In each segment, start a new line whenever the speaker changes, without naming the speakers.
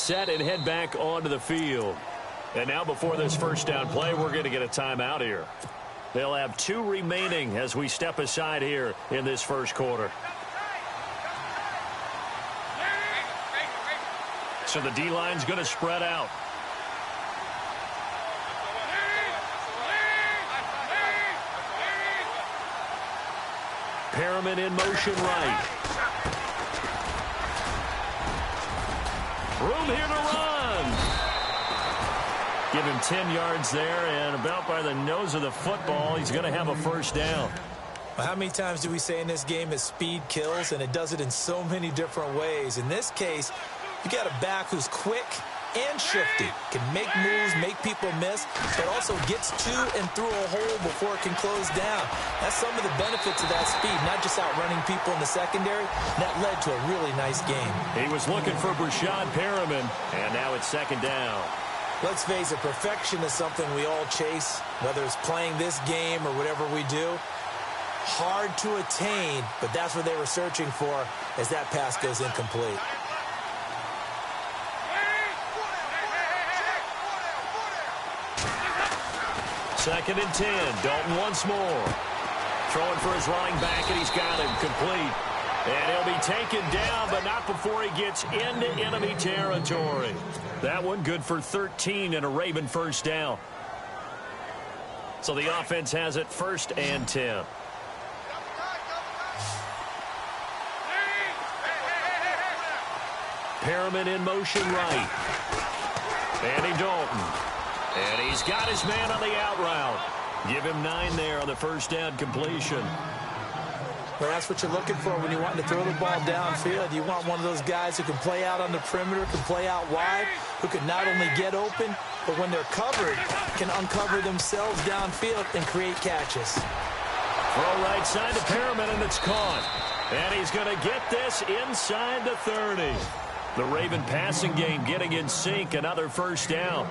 set and head back onto the field. And now before this first down play, we're going to get a timeout here. They'll have 2 remaining as we step aside here in this first quarter. So the D-line's going to spread out. Perriman in motion right. Room here to run. Give him 10 yards there, and about by the nose of the football, he's going to have a first down.
Well, how many times do we say in this game that speed kills, and it does it in so many different ways? In this case, you got a back who's quick and shifty, can make moves, make people miss, but also gets to and through a hole before it can close down. That's some of the benefits of that speed, not just outrunning people in the secondary. That led to a really nice game.
He was looking for Brashad Perriman, and now it's second down.
Let's face it, perfection is something we all chase, whether it's playing this game or whatever we do. Hard to attain, but that's what they were searching for as that pass goes incomplete.
Second and 10. Dalton once more. Throwing for his running back, and he's got him complete. And he'll be taken down, but not before he gets into enemy territory. That one good for 13 and a Raven first down. So the offense has it first and 10. Perriman in motion right. Andy Dalton. And he's got his man on the out route. Give him 9 there on the first down completion.
Well, that's what you're looking for when you want to throw the ball downfield. You want one of those guys who can play out on the perimeter, can play out wide, who can not only get open, but when they're covered, can uncover themselves downfield and create catches.
Throw right side to Perriman, and it's caught. And he's going to get this inside the 30. The Raven passing game getting in sync, another first down.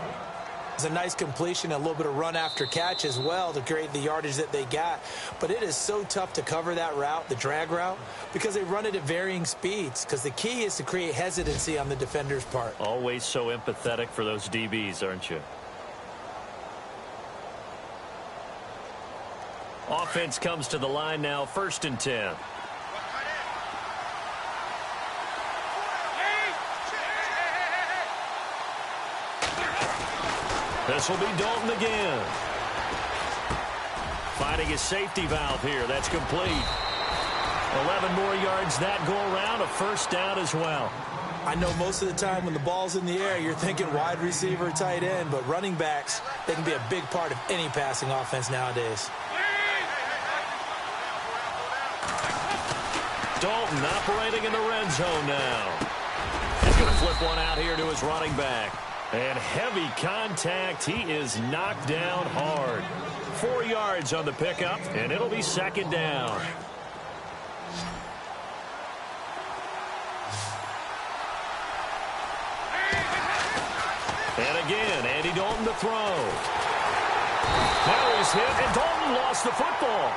It's a nice completion, a little bit of run after catch as well to create the yardage that they got. But it is so tough to cover that route, the drag route, because they run it at varying speeds. Because the key is to create hesitancy on the defender's part.
Always so empathetic for those DBs, aren't you? Offense comes to the line now, first and 10. This will be Dalton again. Finding his safety valve here. That's complete. 11 more yards that go around. A first down as well.
I know most of the time when the ball's in the air, you're thinking wide receiver, tight end, but running backs, they can be a big part of any passing offense nowadays.
Dalton operating in the red zone now. He's going to flip one out here to his running back. And heavy contact. He is knocked down hard. 4 yards on the pickup, and it'll be second down. And again, Andy Dalton to throw. Now he's hit, and Dalton lost the football.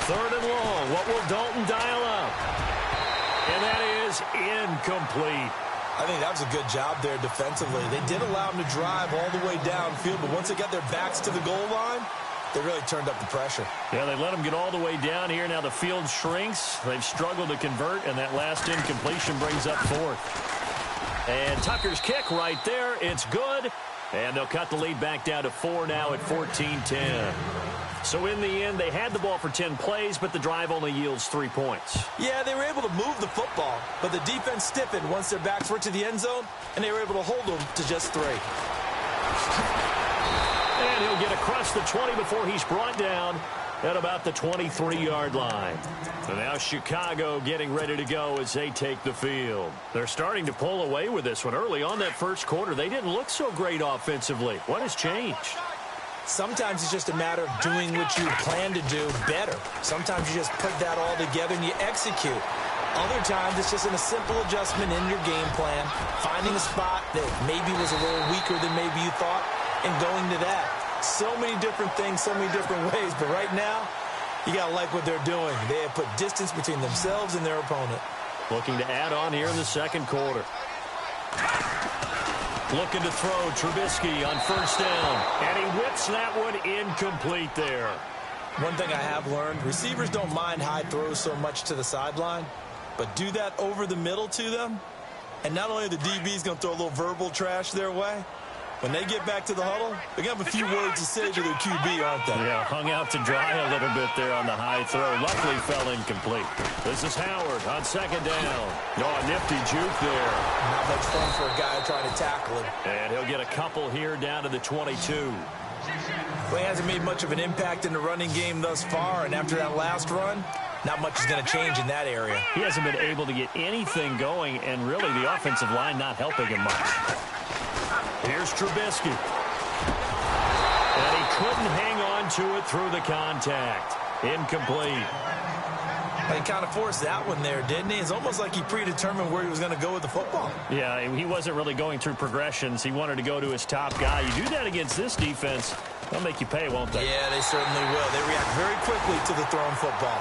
Third and long. What will Dalton dial up? And that is incomplete.
I think that was a good job there defensively. They did allow him to drive all the way downfield, but once they got their backs to the goal line, they really turned up the pressure.
Yeah, they let him get all the way down here. Now the field shrinks. They've struggled to convert, and that last incompletion brings up fourth. And Tucker's kick right there. It's good. And they'll cut the lead back down to 4 now at 14-10. So in the end, they had the ball for 10 plays, but the drive only yields 3 points.
Yeah, they were able to move the football, but the defense stiffened once their backs were to the end zone, and they were able to hold them to just 3.
And he'll get across the 20 before he's brought down at about the 23-yard line. So now Chicago getting ready to go as they take the field. They're starting to pull away with this one. Early on that first quarter, they didn't look so great offensively. What has changed?
Sometimes it's just a matter of doing what you plan to do better. Sometimes you just put that all together and you execute. Other times it's just a simple adjustment in your game plan, finding a spot that maybe was a little weaker than maybe you thought, and going to that. So many different things, so many different ways, but right now, you got to like what they're doing. They have put distance between themselves and their opponent.
Looking to add on here in the second quarter. Looking to throw Trubisky on first down. And he whips that one incomplete there.
One thing I have learned, receivers don't mind high throws so much to the sideline, but do that over the middle to them, and not only are the DBs going to throw a little verbal trash their way, when they get back to the huddle, they're going to have a few words to say to their QB, aren't they?
Yeah, hung out to dry a little bit there on the high throw. Luckily fell incomplete. This is Howard on second down. Oh, a nifty juke there.
Not much fun for a guy trying to tackle him.
And he'll get a couple here down to the 22.
Well, he hasn't made much of an impact in the running game thus far, and after that last run, not much is going to change in that area.
He hasn't been able to get anything going, and really the offensive line not helping him much. Here's Trubisky. And he couldn't hang on to it through the contact. Incomplete.
He kind of forced that one there, didn't he? It's almost like he predetermined where he was going to go with the football.
Yeah, he wasn't really going through progressions. He wanted to go to his top guy. You do that against this defense, they'll make you pay, won't they?
Yeah, they certainly will. They react very quickly to the thrown football.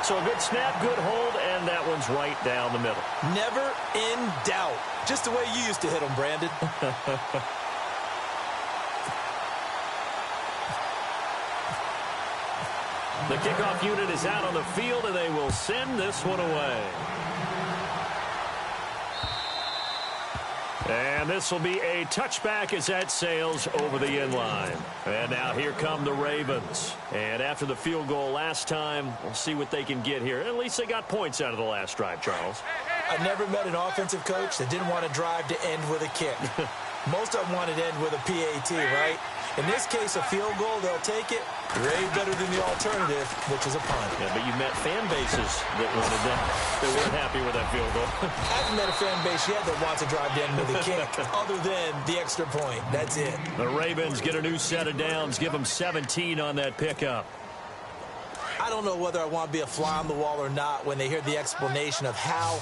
So a good snap, good hold, and that one's right down the middle.
Never in doubt. Just the way you used to hit them, Brandon.
The kickoff unit is out on the field, and they will send this one away. And this will be a touchback as that sails over the end line. And now here come the Ravens. And after the field goal last time, we'll see what they can get here. At least they got points out of the last drive, Charles.
I've never met an offensive coach that didn't want to drive to end with a kick. Most of them wanted to end with a PAT, right? In this case, a field goal, they'll take it. Way better than the alternative, which is a punt.
Yeah, but you've met fan bases that wanted that. They weren't happy with that field goal.
I haven't met a fan base yet that wants to drive to end with a kick, other than the extra point. That's it.
The Ravens get a new set of downs, give them 17 on that pickup.
I don't know whether I want to be a fly on the wall or not when they hear the explanation of how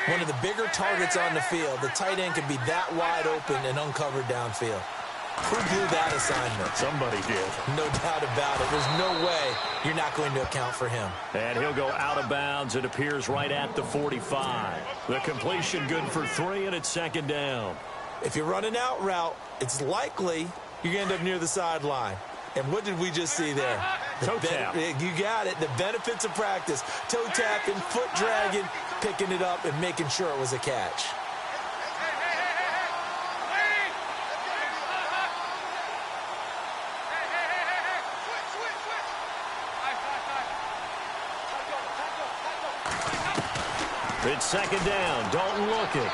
one of the bigger targets on the field, the tight end could be that wide open and uncovered downfield. Who blew that assignment?
Somebody did.
No doubt about it. There's no way you're not going to account for him.
And he'll go out of bounds. It appears right at the 45. The completion good for 3, and it's second down.
If you're running out route, it's likely you're going to end up near the sideline. And what did we just see there?
Toe tap.
You got it. The benefits of practice. Toe tapping, foot dragging, picking it up, and making sure it was a catch.
It's second down. Dalton looking.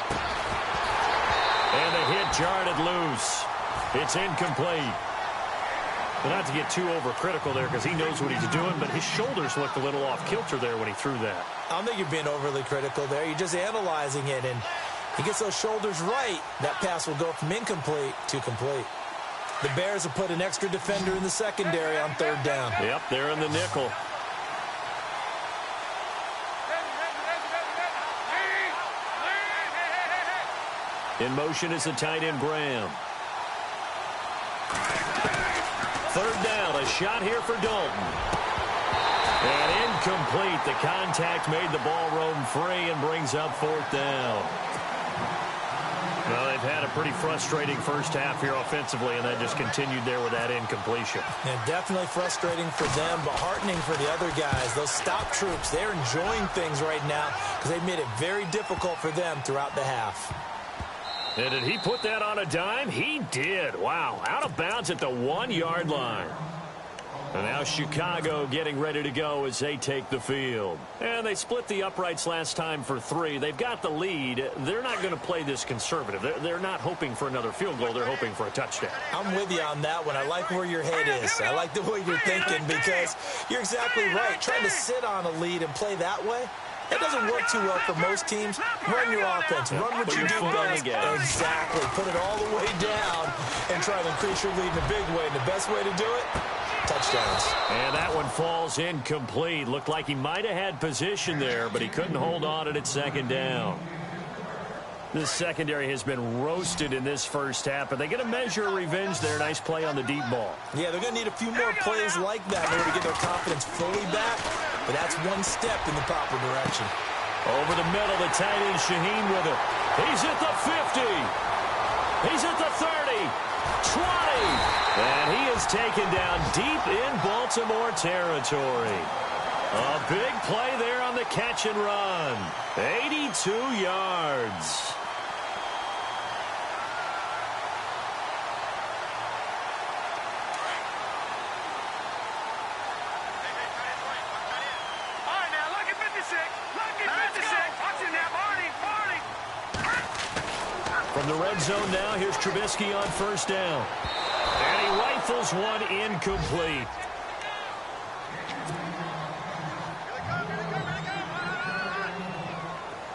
And the hit jarred it loose. It's incomplete. But not to get too overcritical there because he knows what he's doing, but his shoulders looked a little off kilter there when he threw that.
I don't think you're being overly critical there. You're just analyzing it, and he gets those shoulders right. That pass will go from incomplete to complete. The Bears have put an extra defender in the secondary on third down.
Yep, they're in the nickel. In motion is the tight end, Graham. Third down, a shot here for Dalton. And incomplete. The contact made the ball roam free and brings up fourth down. Well, they've had a pretty frustrating first half here offensively, and that just continued there with that incompletion.
Yeah, definitely frustrating for them, but heartening for the other guys. Those stop troops, they're enjoying things right now because they've made it very difficult for them throughout the half.
And did he put that on a dime? He did. Wow. Out of bounds at the 1-yard line. And now Chicago getting ready to go as they take the field. And they split the uprights last time for 3. They've got the lead. They're not going to play this conservative. They're not hoping for another field goal. They're hoping for a touchdown.
I'm with you on that one. I like where your head is. I like the way you're thinking because you're exactly right. Trying to sit on a lead and play that way, It doesn't work too well for most teams. Run your offense. Run what you do best. Exactly. Put it all the way down and try to increase your lead in a big way. And the best way to do it, touchdowns.
And that one falls incomplete. Looked like he might have had position there, but he couldn't hold on at second down. This secondary has been roasted in this first half, but they get a measure of revenge there. Nice play on the deep ball.
Yeah, they're going to need a few more plays like that in order to get their confidence fully back, but that's one step in the proper direction.
Over the middle, the tight end Shaheen with it. He's at the 50. He's at the 30. 20. And he is taken down deep in Baltimore territory. A big play there on the catch and run. 82 yards. From the red zone now, here's Trubisky on first down. And he rifles one incomplete.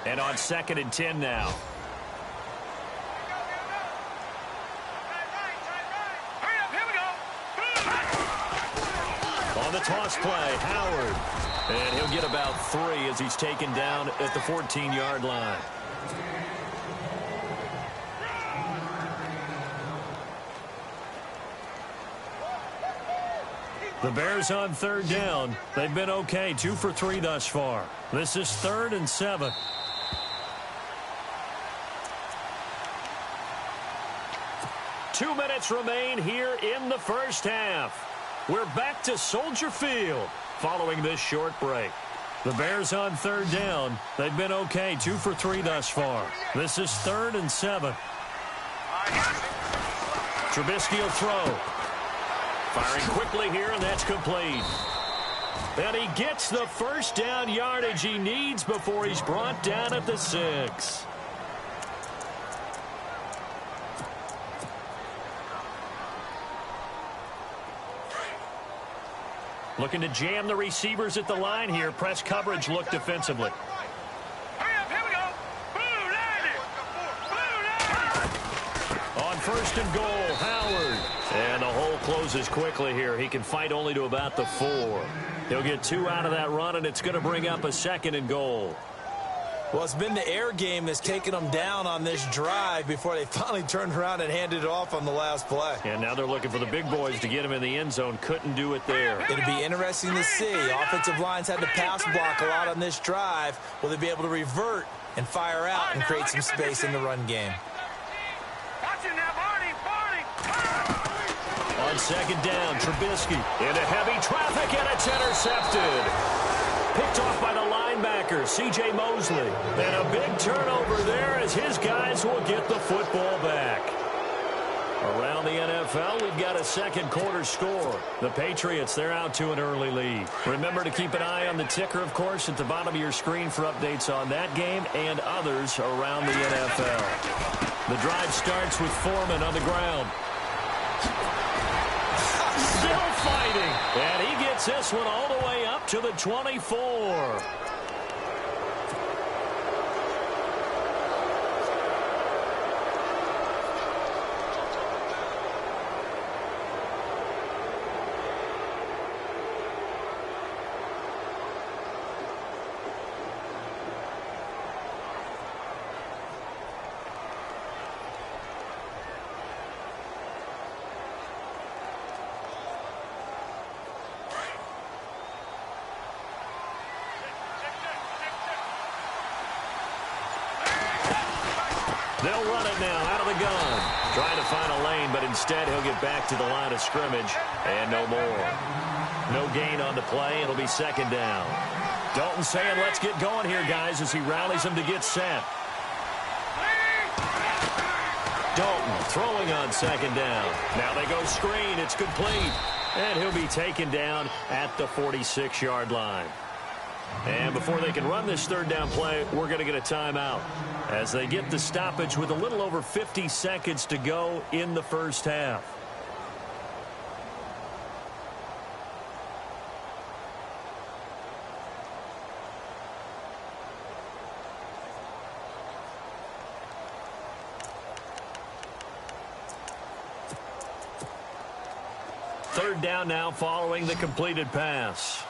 And on 2nd and 10 now. On the toss play, Howard. And he'll get about 3 as he's taken down at the 14-yard line. The Bears on 3rd down. They've been okay, 2 for 3 thus far. This is 3rd and 7. Two minutes remain here in the first half. We're back to Soldier Field following this short break. The Bears on 3rd down. They've been okay, 2 for 3 thus far. This is 3rd and 7. Trubisky will throw. Firing quickly here, and that's complete. And he gets the first down yardage he needs before he's brought down at the 6. Looking to jam the receivers at the line here. Press coverage look defensively. On 1st and goal, Howard. And the hole closes quickly here. He can fight only to about the 4. He'll get 2 out of that run, and it's going to bring up a 2nd and goal.
Well, it's been the air game that's taken them down on this drive before they finally turned around and handed it off on the last play.
And now they're looking for the big boys to get him in the end zone. Couldn't do it there.
It'll be interesting to see. Offensive lines had to pass block a lot on this drive. Will they be able to revert and fire out and create some space in the run game?
On 2nd down, Trubisky into heavy traffic, and it's intercepted. Picked off by the linebacker, C.J. Mosley. And a big turnover there as his guys will get the football back. Around the NFL, we've got a second quarter score. The Patriots, they're out to an early lead. Remember to keep an eye on the ticker, of course, at the bottom of your screen for updates on that game and others around the NFL. The drive starts with Foreman on the ground. Still fighting, and he gets this one all the way up to the 24. They'll run it now out of the gun. Trying to find a lane, but instead he'll get back to the line of scrimmage. And no more. No gain on the play. It'll be 2nd down. Dalton saying, let's get going here, guys, as he rallies them to get set. Dalton throwing on 2nd down. Now they go screen. It's complete. And he'll be taken down at the 46-yard line. And before they can run this 3rd down play, we're going to get a timeout as they get the stoppage with a little over 50 seconds to go in the first half. third down now following the completed pass.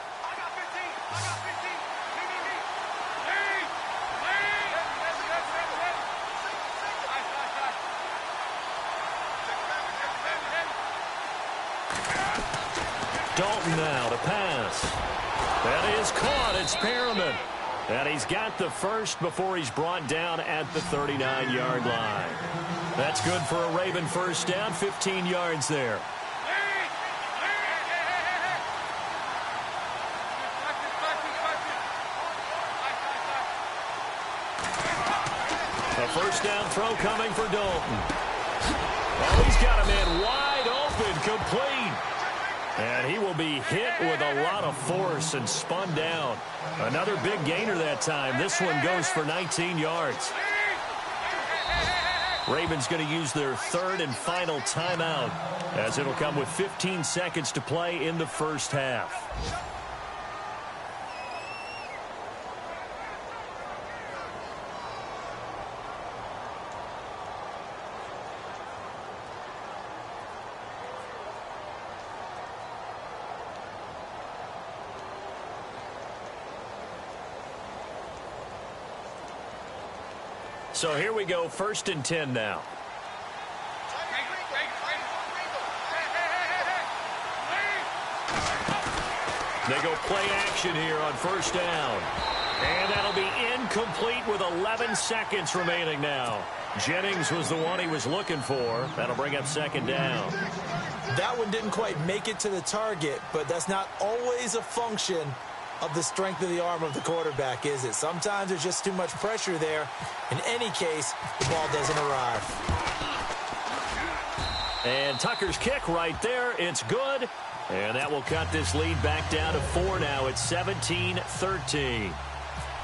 Dalton now to pass. That is caught. It's Perriman. And he's got the first before he's brought down at the 39-yard line. That's good for a Raven first down, 15 yards there. A first down throw coming for Dalton. Oh, he's got a man wide open, complete. And he will be hit with a lot of force and spun down. Another big gainer that time. This one goes for 19 yards. Ravens going to use their third and final timeout, as it'll come with 15 seconds to play in the first half. So here we go, 1st and 10 now. They go play action here on first down. And that'll be incomplete with 11 seconds remaining now. Jennings was the one he was looking for. That'll bring up 2nd down.
That one didn't quite make it to the target, but that's not always a function of the strength of the arm of the quarterback, is it? Sometimes there's just too much pressure there. In any case, the ball doesn't arrive.
And Tucker's kick right there. It's good. And that will cut this lead back down to 4 now. It's 17-13.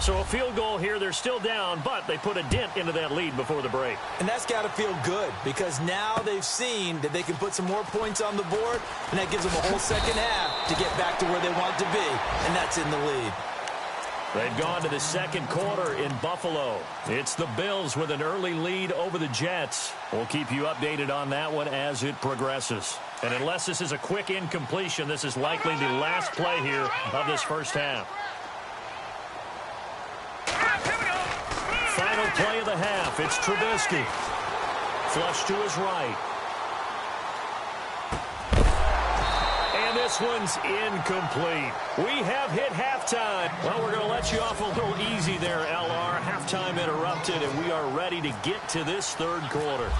So a field goal here. They're still down, but they put a dent into that lead before the break.
And that's got to feel good, because now they've seen that they can put some more points on the board, and that gives them a whole second half to get back to where they want to be, and that's in the lead.
They've gone to the second quarter in Buffalo. It's the Bills with an early lead over the Jets. We'll keep you updated on that one as it progresses. And unless this is a quick incompletion, this is likely the last play here of this first half. Final play of the half. It's Trubisky. Flush to his right. And this one's incomplete. We have hit halftime. Well, we're going to let you off a little easy there, LR. Halftime interrupted, and we are ready to get to this third quarter.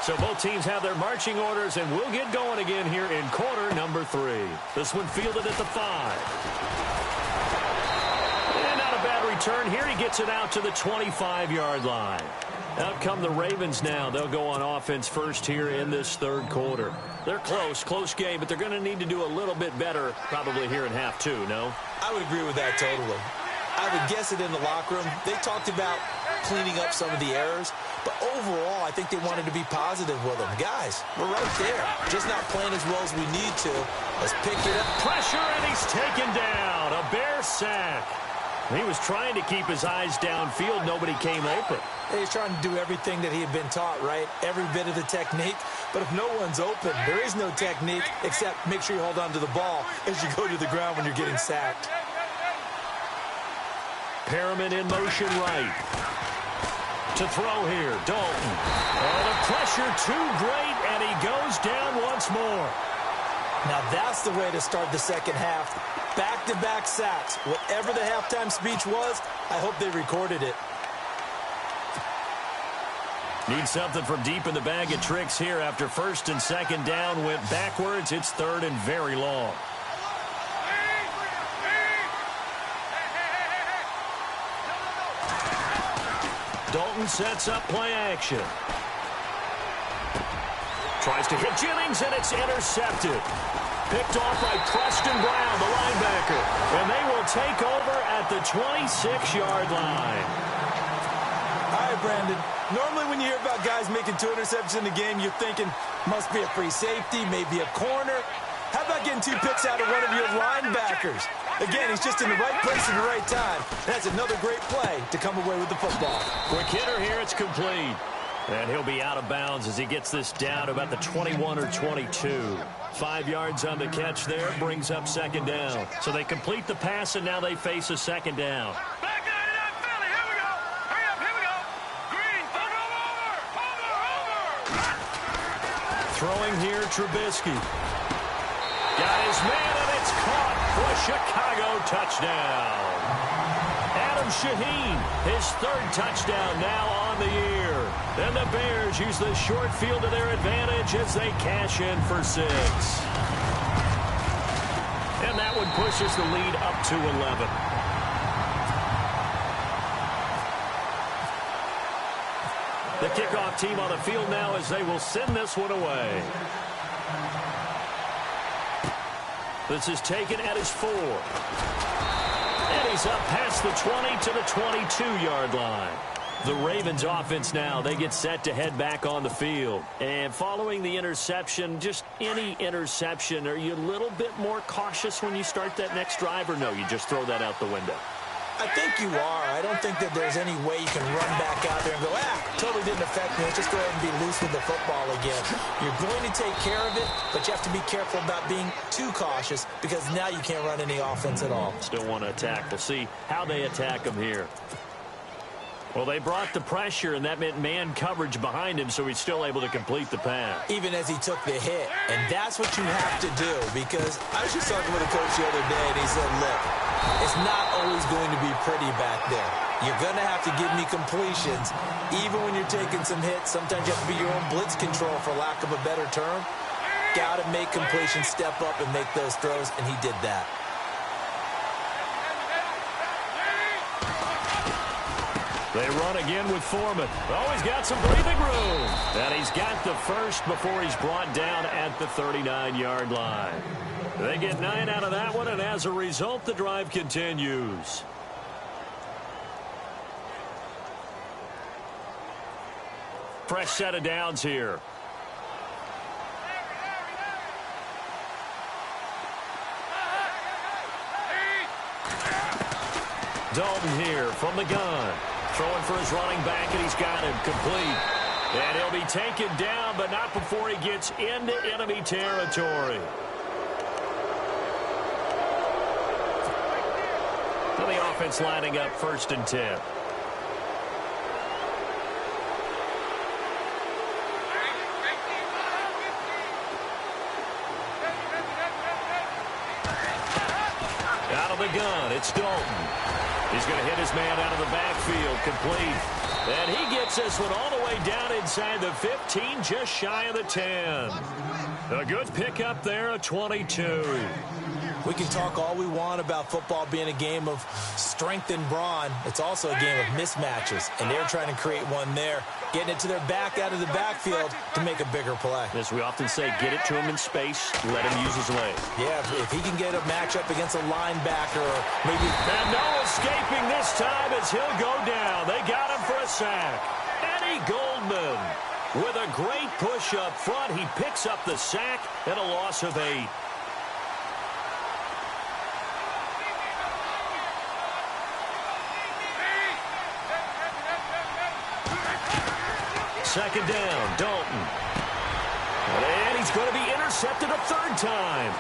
So both teams have their marching orders, and we'll get going again here in quarter number 3. This one fielded at the 5. Bad return here. He gets it out to the 25-yard line. Out come the Ravens now. They'll go on offense first here in this third quarter. They're close game, but they're going to need to do a little bit better probably here in half 2, no?
I would agree with that totally. I would guess it in the locker room. They talked about cleaning up some of the errors, but overall, I think they wanted to be positive with them. Guys, we're right there. Just not playing as well as we need to. Let's pick it up.
Pressure, and he's taken down. A Bear sack. He was trying to keep his eyes downfield. Nobody came open.
He's trying to do everything that he had been taught, right? Every bit of the technique. But if no one's open, there is no technique except make sure you hold on to the ball as you go to the ground when you're getting sacked.
Perriman in motion right. To throw here, Dalton. Oh, the pressure too great, and he goes down once more.
Now that's the way to start the second half. Back-to-back sacks. Whatever the halftime speech was, I hope they recorded it.
Need something from deep in the bag of tricks here after 1st and 2nd down went backwards. It's 3rd and very long. Dalton sets up play action. Tries to hit Jennings, and it's intercepted. Picked off by Preston Brown, the linebacker. And they will take over at the 26-yard line.
All right, Brandon. Normally when you hear about guys making 2 interceptions in the game, you're thinking, must be a free safety, maybe a corner. How about getting 2 picks out of one of your linebackers? Again, he's just in the right place at the right time. That's another great play to come away with the football.
Quick hitter here, it's complete. And he'll be out of bounds as he gets this down about the 21 or 22. 5 yards on the catch there, brings up second down. So they complete the pass, and now they face a second down. Throwing here, Trubisky. Got his man, and it's caught for a Chicago touchdown. Adam Shaheen, his 3rd touchdown now on the year. And the Bears use the short field to their advantage as they cash in for 6. And that one pushes the lead up to 11. The kickoff team on the field now as they will send this one away. This is taken at his 4. And he's up past the 20 to the 22-yard line. The Ravens offense now, they get set to head back on the field. And following the interception, just any interception, are you a little bit more cautious when you start that next drive, or no, you just throw that out the window?
I think you are. I don't think that there's any way you can run back out there and go, totally didn't affect me. Let's just go ahead and be loose with the football again. You're going to take care of it, but you have to be careful about being too cautious because now you can't run any offense at all.
Still want to attack. We'll see how they attack him here. Well, they brought the pressure, and that meant man coverage behind him, so he's still able to complete the pass.
Even as he took the hit. And that's what you have to do, because I was just talking with a coach the other day, and he said, look, it's not always going to be pretty back there. You're going to have to give me completions. Even when you're taking some hits, sometimes you have to be your own blitz control, for lack of a better term. Got to make completions, step up, and make those throws, and he did that.
They run again with Foreman. Oh, he's got some breathing room. And he's got the first before he's brought down at the 39-yard line. They get 9 out of that one, and as a result, the drive continues. Fresh set of downs here. Dalton here from the gun. Throwing for his running back, and he's got him complete. And he'll be taken down, but not before he gets into enemy territory. So the offense lining up 1st and 10. Out of the gun, it's Dalton. He's going to hit his man out of the backfield, complete. And he gets this one all the way down inside the 15, just shy of the 10. A good pickup there, a 22.
We can talk all we want about football being a game of strength and brawn. It's also a game of mismatches, and they're trying to create one there, getting it to their back out of the backfield to make a bigger play.
As we often say, get it to him in space, let him use his legs.
Yeah, if he can get a matchup against a linebacker, or maybe...
And no escaping this time as he'll go down. They got him for a sack. Eddie Goldman with a great push up front. He picks up the sack and a loss of 8. Second down, Dalton. And he's going to be intercepted a 3rd time.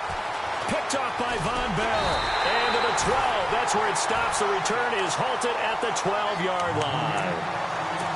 Picked off by Von Bell. And to the 12. That's where it stops. The return is halted at the 12-yard line.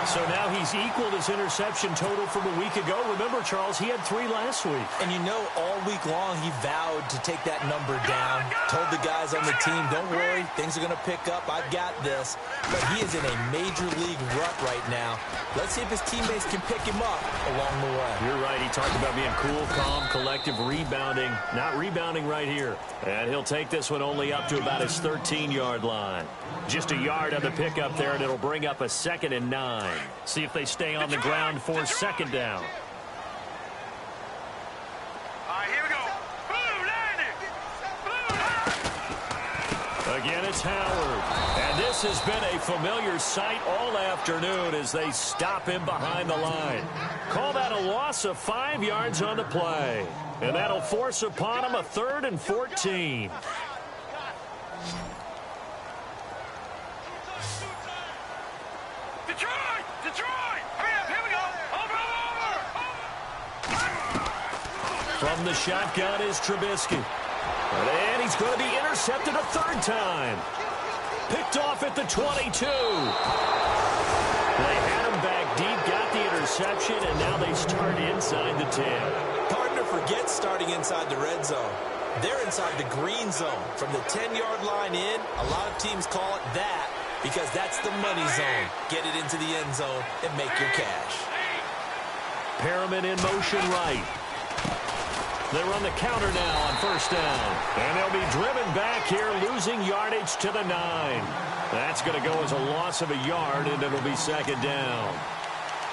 So now he's equaled his interception total from a week ago. Remember, Charles, he had 3 last week.
And you know, all week long he vowed to take that number down. Told the guys on the team, don't worry, things are going to pick up. I've got this. But he is in a major league rut right now. Let's see if his teammates can pick him up along the way.
You're right. He talked about being cool, calm, collective, rebounding. Not rebounding right here. And he'll take this one only up to about his 13-yard line. Just a yard on the pickup there, and it'll bring up a 2nd and 9. See if they stay on the ground for 2nd down.
All right, here we go.
Again, it's Howard. And this has been a familiar sight all afternoon as they stop him behind the line. Call that a loss of 5 yards on the play. And that'll force upon him a 3rd and 14.
Detroit! Hurry up, here we go!
From the shotgun is Trubisky. And he's going to be intercepted a third time. Picked off at the 22. They had him back deep, got the interception, and now they start inside the 10.
Partner forgets starting inside the red zone. They're inside the green zone. From the 10-yard line in, a lot of teams call it that because that's the money zone. Get it into the end zone and make your cash.
Perriman in motion right. They run the counter now on first down. And they'll be driven back here, losing yardage to the 9. That's going to go as a loss of a yard, and it'll be second down.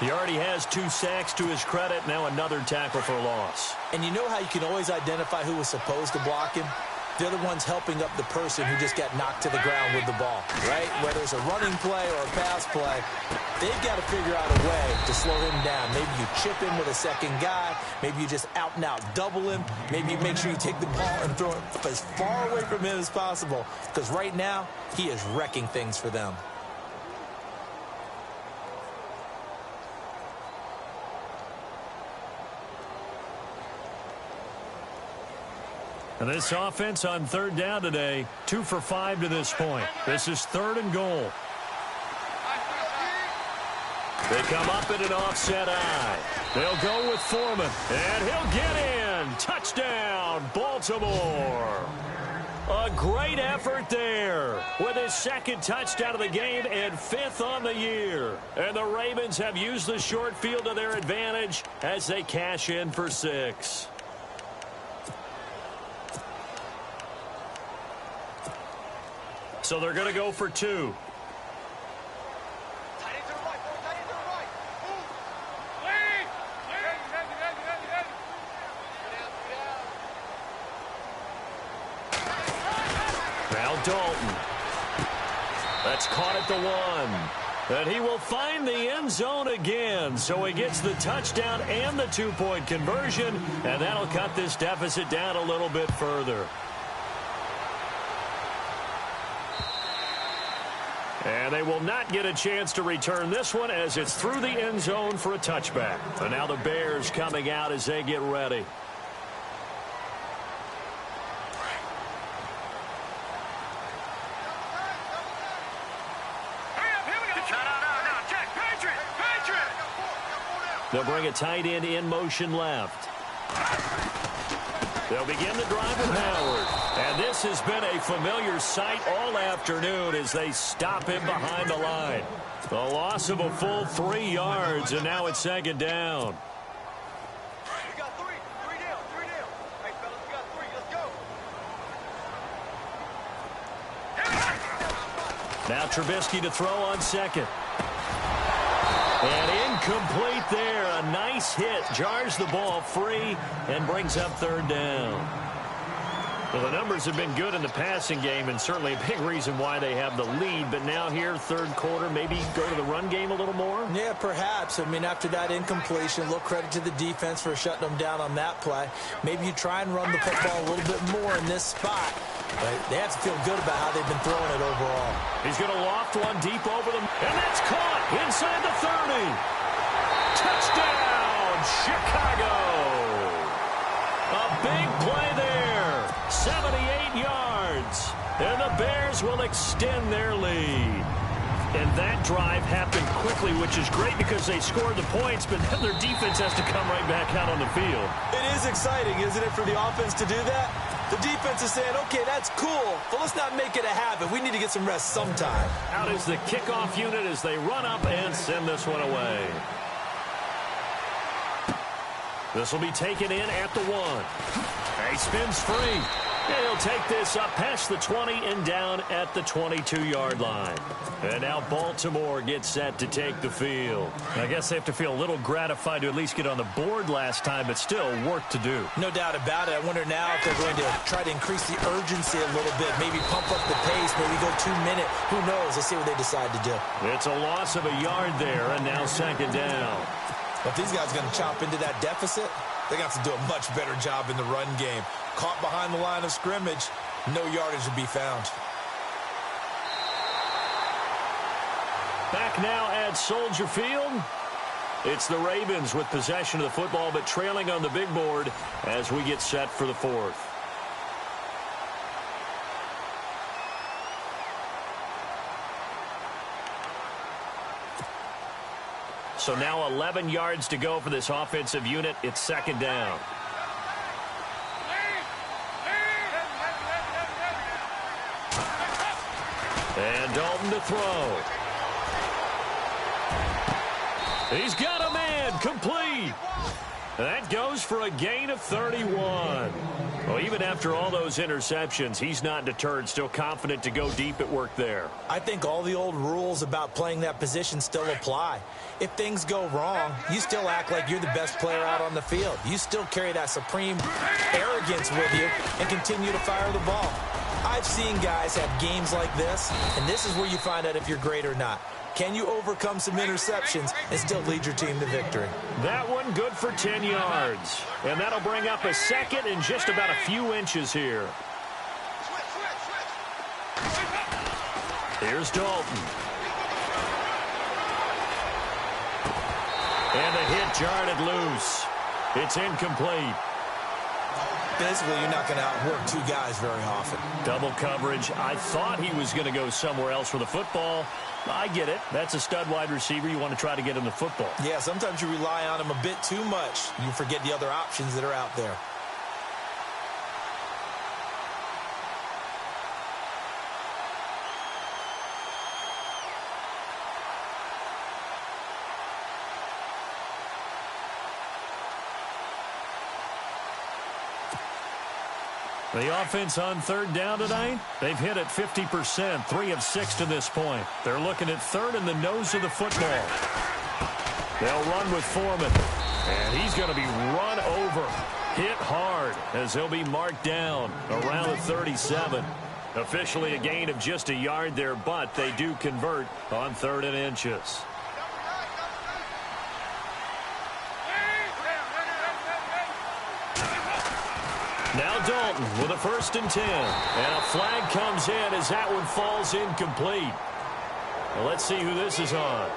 He already has 2 sacks to his credit. Now another tackle for loss.
And you know how you can always identify who was supposed to block him? They're the ones helping up the person who just got knocked to the ground with the ball, right? Whether it's a running play or a pass play, they've got to figure out a way to slow him down. Maybe you chip him with a second guy. Maybe you just out-and-out double him. Maybe you make sure you take the ball and throw it as far away from him as possible. Because right now, he is wrecking things for them.
And this offense on third down today, 2 for 5 to this point. This is 3rd and goal. They come up in an offset eye. They'll go with Foreman, and he'll get in. Touchdown, Baltimore. A great effort there with his 2nd touchdown of the game and 5th on the year. And the Ravens have used the short field to their advantage as they cash in for 6. So they're going to go for 2. Now Dalton. That's caught at the 1. And he will find the end zone again. So he gets the touchdown and the 2-point conversion. And that'll cut this deficit down a little bit further. And they will not get a chance to return this one as it's through the end zone for a touchback. And now the Bears coming out as they get ready. They'll bring a tight end in motion left. They'll begin the drive with Howard. And this has been a familiar sight all afternoon as they stop him behind the line. The loss of a full 3 yards, and now it's second down.
We got 3. 3 down. 3 down. Hey, fellas, we got 3. Let's go.
Now Trubisky to throw on second. And incomplete there. A nice hit. Jars the ball free and brings up third down. Well, the numbers have been good in the passing game and certainly a big reason why they have the lead. But now here, third quarter, maybe go to the run game a little more?
Yeah, perhaps. I mean, after that incompletion, a little credit to the defense for shutting them down on that play. Maybe you try and run the football a little bit more in this spot. But they have to feel good about how they've been throwing it overall.
He's going to loft one deep over them. And that's caught inside the 30. Touchdown, Chicago. A big play there. 78 yards. And the Bears will extend their lead. And that drive happened quickly, which is great because they scored the points, but then their defense has to come right back out on the field.
It is exciting, isn't it, for the offense to do that? The defense is saying, okay, that's cool, but let's not make it a habit. We need to get some rest sometime.
Out is the kickoff unit as they run up and send this one away. This will be taken in at the 1. He spins free. And he'll take this up past the 20 and down at the 22-yard line. And now Baltimore gets set to take the field. I guess they have to feel a little gratified to at least get on the board last time, but still work to do.
No doubt about it. I wonder now if they're going to try to increase the urgency a little bit, maybe pump up the pace, maybe go 2-minute. Who knows? Let's see what they decide to do.
It's a loss of a yard there, and now second down.
If these guys are going to chop into that deficit, they're going to have to do a much better job in the run game. Caught behind the line of scrimmage, no yardage to be found.
Back now at Soldier Field. It's the Ravens with possession of the football, but trailing on the big board as we get set for the fourth. So now 11 yards to go for this offensive unit. It's second down. And Dalton to throw. He's got a man, complete. That goes for a gain of 31. Well, even after all those interceptions, he's not deterred, still confident to go deep at work there.
I think all the old rules about playing that position still apply. If things go wrong, you still act like you're the best player out on the field. You still carry that supreme arrogance with you and continue to fire the ball. I've seen guys have games like this, and this is where you find out if you're great or not. Can you overcome some interceptions and still lead your team to victory?
That one good for 10 yards. And that'll bring up a second and just about a few inches here. Here's Dalton. And the hit jarred it loose. It's incomplete.
Basically, you're not going to outwork two guys very often.
Double coverage. I thought he was going to go somewhere else for the football. I get it. That's a stud wide receiver. You want to try to get him the football.
Yeah, sometimes you rely on him a bit too much. You forget the other options that are out there.
The offense on third down tonight, they've hit it 50%, 3 of 6 to this point. They're looking at third in the nose of the football. They'll run with Foreman, and he's going to be run over, hit hard, as he'll be marked down around the 37. Officially a gain of just a yard there, but they do convert on 3rd and inches. Now Dalton with a 1st and 10. And a flag comes in as that one falls incomplete. Well, let's see who this is on.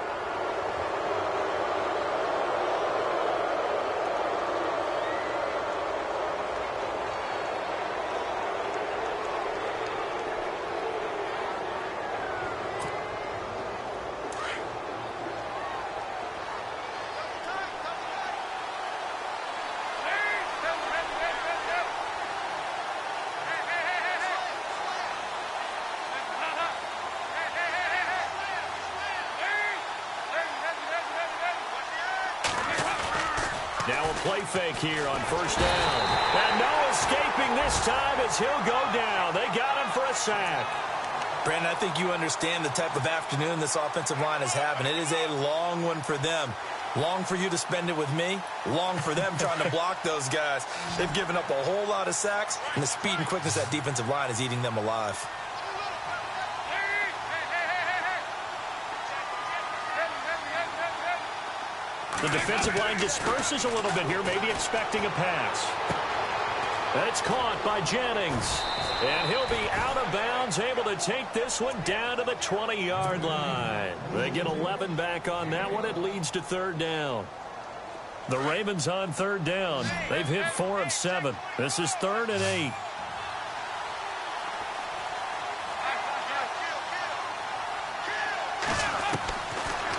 Now a play fake here on 1st down. And no escaping this time as he'll go down. They got him for a sack.
Brandon, I think you understand the type of afternoon this offensive line is having. It is a long one for them. Long for you to spend it with me. Long for them trying to block those guys. They've given up a whole lot of sacks, and the speed and quickness of that defensive line is eating them alive.
The defensive line disperses a little bit here, maybe expecting a pass. That's caught by Jennings. And he'll be out of bounds, able to take this one down to the 20-yard line. They get 11 back on that one. It leads to 3rd down. The Ravens on 3rd down. They've hit 4 of 7. This is 3rd and 8.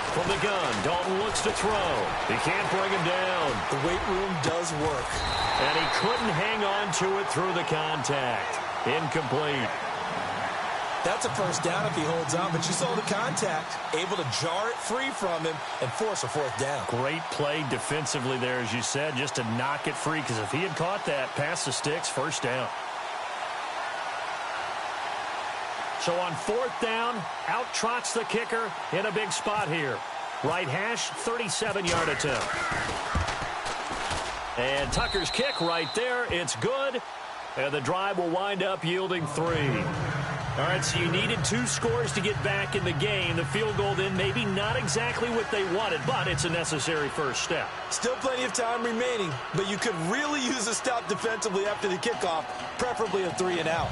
From the gun, Dalton looks to throw. He can't bring him down.
The weight room does work.
And he couldn't hang on to it through the contact. Incomplete.
That's a 1st down if he holds on, but you saw the contact. Able to jar it free from him and force a 4th down.
Great play defensively there, as you said, just to knock it free, because if he had caught that, past the sticks, 1st down. So on 4th down, out trots the kicker in a big spot here. Right hash, 37-yard attempt. And Tucker's kick right there. It's good. And the drive will wind up yielding 3. All right, so you needed 2 scores to get back in the game. The field goal then maybe not exactly what they wanted, but it's a necessary first step.
Still plenty of time remaining, but you could really use a stop defensively after the kickoff, preferably a 3 and out.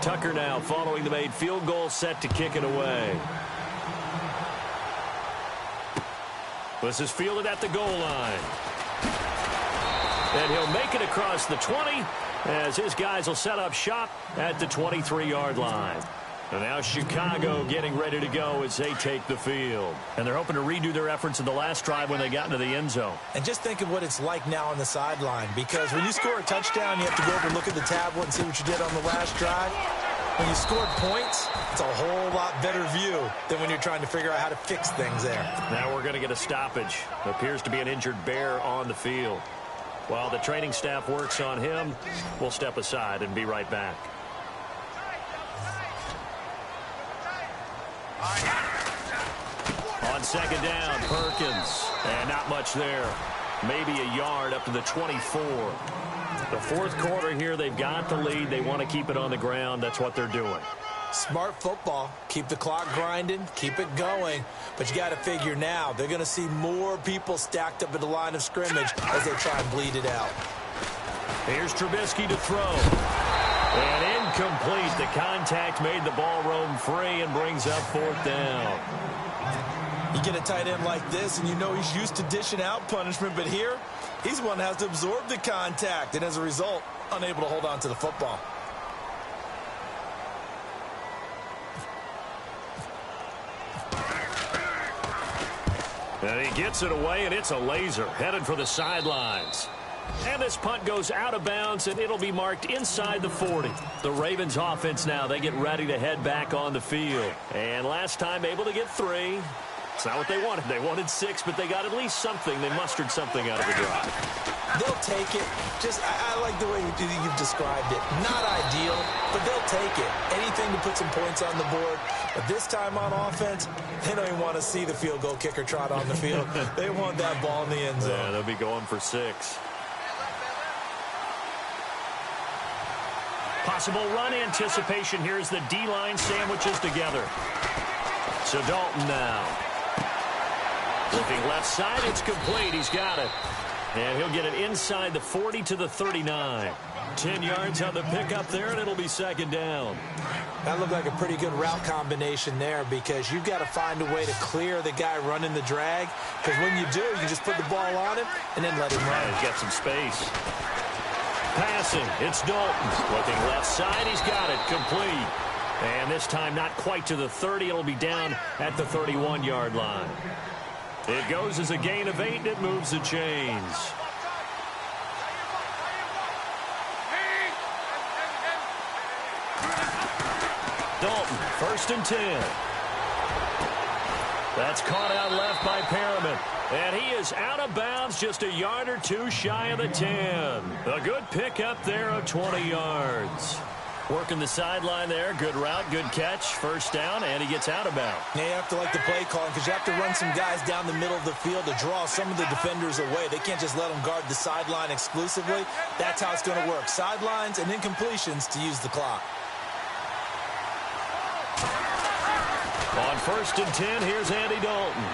Tucker now following the made field goal, set to kick it away. This is fielded at the goal line. And he'll make it across the 20 as his guys will set up shop at the 23-yard line. And now Chicago getting ready to go as they take the field. And they're hoping to redo their efforts in the last drive when they got into the end zone.
And just think of what it's like now on the sideline, because when you score a touchdown, you have to go over and look at the tablet and see what you did on the last drive. When you scored points, it's a whole lot better view than when you're trying to figure out how to fix things there.
Now we're going to get a stoppage. Appears to be an injured Bear on the field. While the training staff works on him, we'll step aside and be right back. On second down, Perkins. And not much there. Maybe a yard up to the 24. The fourth quarter here, they've got the lead. They want to keep it on the ground. That's what they're doing.
Smart football. Keep the clock grinding. Keep it going. But you got to figure now, they're going to see more people stacked up at the line of scrimmage as they try and bleed it out.
Here's Trubisky to throw. And incomplete. The contact made the ball roam free and brings up fourth down.
You get a tight end like this, and you know he's used to dishing out punishment, but here, he's the one that has to absorb the contact, and as a result, unable to hold on to the football.
And he gets it away, and it's a laser headed for the sidelines. And this punt goes out of bounds, and it'll be marked inside the 40. The Ravens offense now, they get ready to head back on the field. And last time able to get 3. It's not what they wanted. They wanted 6, but they got at least something. They mustered something out of the drive.
They'll take it. I like the way you've described it. Not ideal, but they'll take it. Anything to put some points on the board. But this time on offense, they don't even want to see the field goal kicker trot on the field. They want that ball in the end zone.
Yeah, they'll be going for 6. Possible run anticipation here as the D-line sandwiches together. So Dalton now. Looking left side, it's complete. He's got it. And he'll get it inside the 40 to the 39. 10 yards on the pickup there, and it'll be second down.
That looked like a pretty good route combination there, because you've got to find a way to clear the guy running the drag. Because when you do, you just put the ball on him and then let him run.
He's got some space. Passing, it's Dalton. Looking left side, he's got it. Complete. And this time not quite to the 30. It'll be down at the 31-yard line. It goes as a gain of 8, and it moves the chains. Dalton, 1st and 10. That's caught out left by Perriman. And he is out of bounds, just a yard or 2 shy of the 10. A good pickup there of 20 yards. Working the sideline there. Good route, good catch. First down, and he gets out of bounds.
Now you have to like the play calling, because you have to run some guys down the middle of the field to draw some of the defenders away. They can't just let them guard the sideline exclusively. That's how it's going to work. Sidelines and incompletions to use the clock.
On 1st and 10, here's Andy Dalton.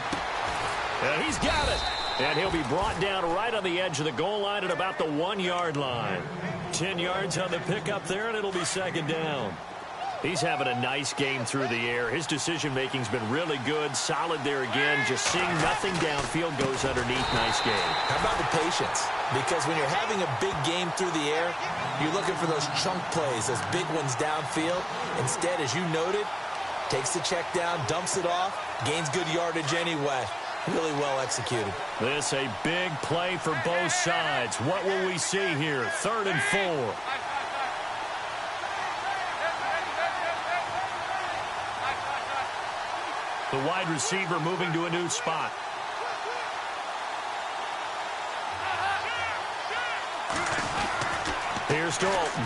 And he's got it. And he'll be brought down right on the edge of the goal line at about the 1-yard line. 10 yards on the pickup there, and it'll be second down. He's having a nice game through the air. His decision-making's been really good. Solid there again. Just seeing nothing downfield, goes underneath. Nice game.
How about the patience? Because when you're having a big game through the air, you're looking for those chunk plays, those big ones downfield. Instead, as you noted, takes the check down, dumps it off, gains good yardage anyway. Really well executed.
This a big play for both sides. What will we see here? 3rd and 4. The wide receiver moving to a new spot. Here's Dalton.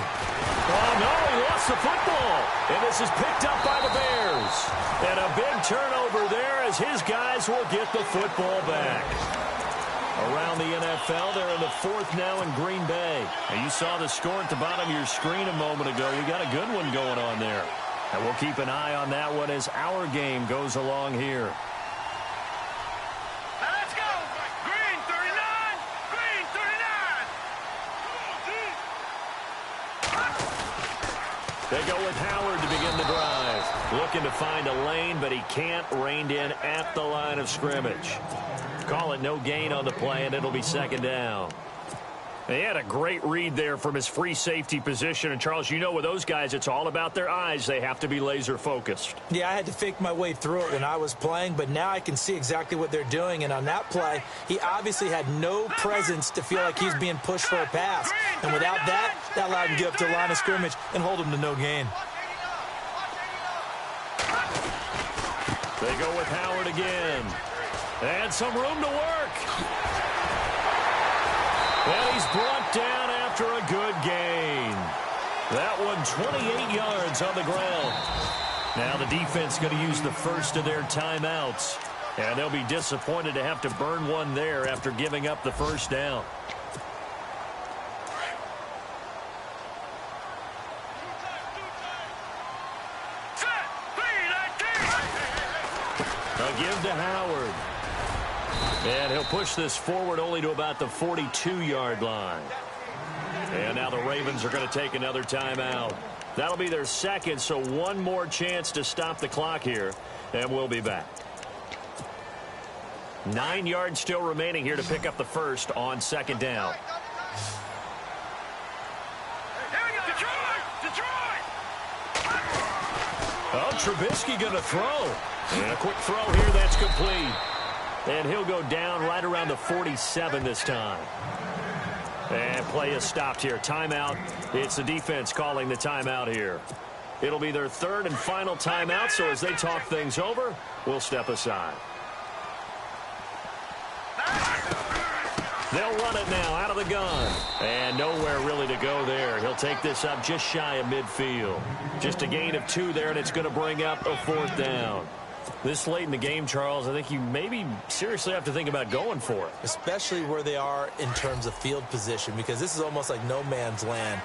Oh, no, he lost the football. And this is picked up by the Bears. And a big turnover there as his guys will get the football back. Around the NFL, they're in the 4th now in Green Bay. And you saw the score at the bottom of your screen a moment ago. We got a good one going on there. And we'll keep an eye on that one as our game goes along here.
Let's go! Green 39! Green 39!
They go with Howard to begin the drive. Looking to find a lane, but he can't. Reined in at the line of scrimmage. Call it no gain on the play, and it'll be second down. He had a great read there from his free safety position. And, Charles, you know with those guys, it's all about their eyes. They have to be laser focused.
Yeah, I had to fake my way through it when I was playing, but now I can see exactly what they're doing. And on that play, he obviously had no presence to feel like he's being pushed for a pass. And without that, that allowed him to get up to the line of scrimmage and hold him to no gain.
They go with Howard again. And some room to work. And he's brought down after a good gain. That one 28 yards on the ground. Now the defense going to use the first of their timeouts. And they'll be disappointed to have to burn one there after giving up the first down. A give to Howard. And he'll push this forward only to about the 42-yard line. And now the Ravens are going to take another timeout. That'll be their second, so one more chance to stop the clock here. And we'll be back. 9 yards still remaining here to pick up the first on second down. Oh, Trubisky going to throw. And a quick throw here that's complete. And he'll go down right around the 47 this time. And play is stopped here. Timeout. It's the defense calling the timeout here. It'll be their third and final timeout, so as they talk things over, we'll step aside. They'll run it now out of the gun. And nowhere really to go there. He'll take this up just shy of midfield. Just a gain of 2 there, and it's going to bring up a fourth down. This late in the game, Charles, I think you maybe seriously have to think about going for it.
Especially where they are in terms of field position, because this is almost like no man's land.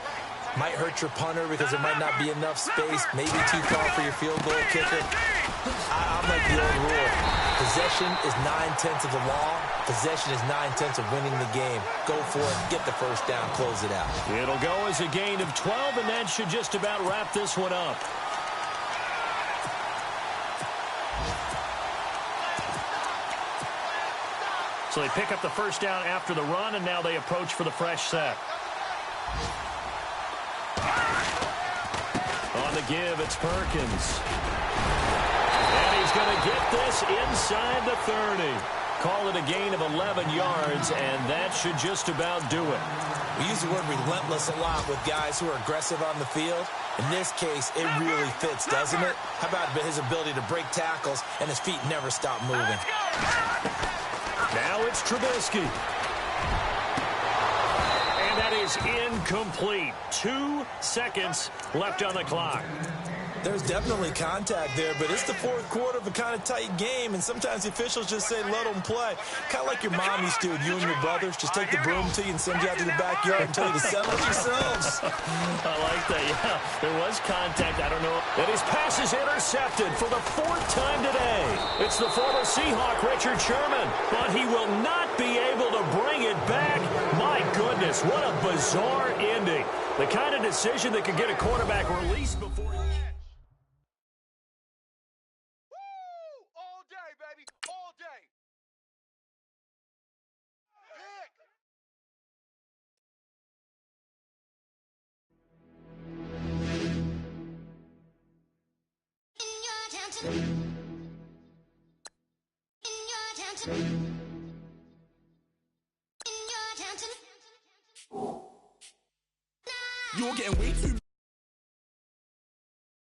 Might hurt your punter because there might not be enough space, maybe too far for your field goal kicker. I'm like the old rule. Possession is 9/10 of the law. Possession is 9/10 of winning the game. Go for it, get the first down, close it out.
It'll go as a gain of 12, and that should just about wrap this one up. So they pick up the first down after the run, and now they approach for the fresh set. On the give, it's Perkins. And he's going to get this inside the 30. Call it a gain of 11 yards, and that should just about do it.
We use the word relentless a lot with guys who are aggressive on the field. In this case, it really fits, doesn't it? How about his ability to break tackles, and his feet never stop moving?
Now it's Trubisky. And that is incomplete. 2 seconds left on the clock.
There's definitely contact there, but it's the fourth quarter of a kind of tight game, and sometimes the officials just say, let them play. Kind of like your mom used to with you and your brothers. Just take the broom to you and send you out to the backyard and tell you to settle it yourselves.
I like that, yeah. There was contact. I don't know. And his pass is intercepted for the 4th time today. It's the former Seahawk, Richard Sherman, but he will not be able to bring it back. My goodness, what a bizarre ending. The kind of decision that could get a quarterback released before he...
You're getting way too